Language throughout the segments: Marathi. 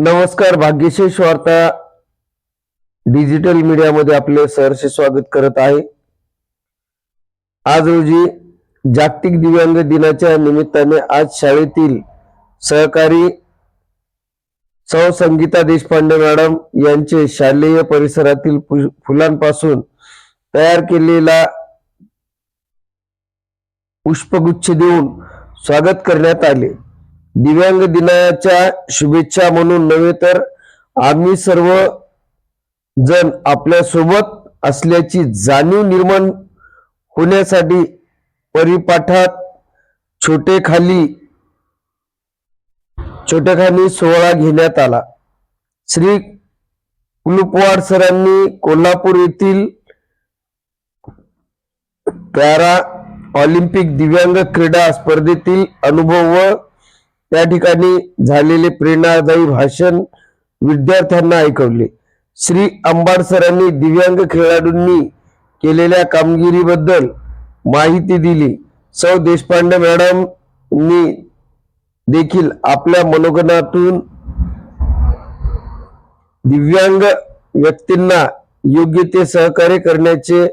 नमस्कार. भाग्यशेष वार्ता डिजिटल मीडियामध्ये आपले सहर्ष स्वागत करत आहे. आज रोजी जागतिक दिव्यांग दिनाच्या निमित्ताने आज शाळेतील सहकारी सौ संगीता देशपांडे मॅडम यांचे शालेय परिसरातील फुलांपासून तयार केलेला पुष्पगुच्छ देऊन स्वागत करण्यात आले. दिव्यांग दिनाच्या शुभेच्छा म्हणून नव्हे तर आम्ही सर्व जण आपल्या सोबत असल्याची जाणीव निर्माण होण्यासाठी परिपाठात छोटेखानी सोहळा घेण्यात आला. श्री कुलूपवाड सरांनी कोल्हापूर येथील पॅरा ऑलिम्पिक दिव्यांग क्रीडा स्पर्धेतील अनुभव व त्या ठिकाणी झालेले प्रेरणादायी भाषण विद्यार्थ्यांना ऐकवले. श्री अंबाड सरांनी दिव्यांग खेळाडूंनी केलेल्या कामगिरीबद्दल माहिती दिली. सौ देशपांडे मॅडमनी देखील आपल्या मनोगतातून दिव्यांग व्यक्तींना योग्य ते सहकार्य करण्याचे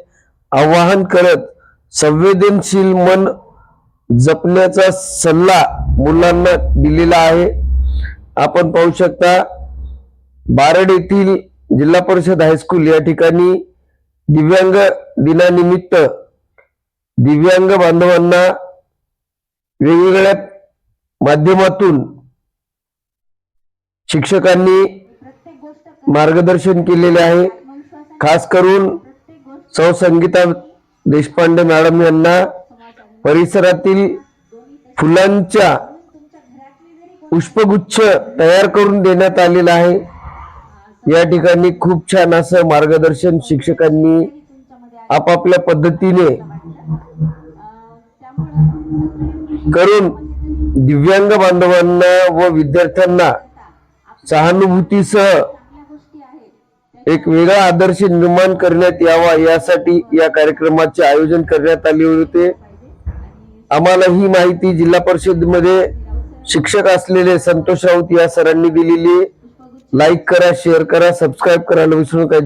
आवाहन करत संवेदनशील मन जपण्याचा सल्ला मुलांना दिलेला आहे. आपण पाहू शकता बारड येथील जिल्हा परिषद हायस्कूल या ठिकाणी दिव्यांग दिनानिमित्त दिव्यांग बांधवांना वेगवेगळ्या माध्यमातून शिक्षकांनी मार्गदर्शन केलेले आहे. खास करून सौ संगीता देशपांडे मॅडम यांना परिसरातील फुलांच्या पुष्पगुच्छ तयार करून देण्यात आलेला आहे. या ठिकाणी खूप छान असं मार्गदर्शन शिक्षकांनी आपापल्या पद्धतीने करून दिव्यांग बांधवांना व विद्यार्थ्यांना सहानुभूतीसह एक वेगळा आदर्श निर्माण करण्यात यावा यासाठी या कार्यक्रमाचे आयोजन करण्यात आले होते. आम्हाला ही माहिती जिल्हा परिषदेमध्ये शिक्षक असलेले संतोष राऊत या सरांनी दिलेली. लाईक करा, शेअर करा, सबस्क्राईब करायला विसरू नका.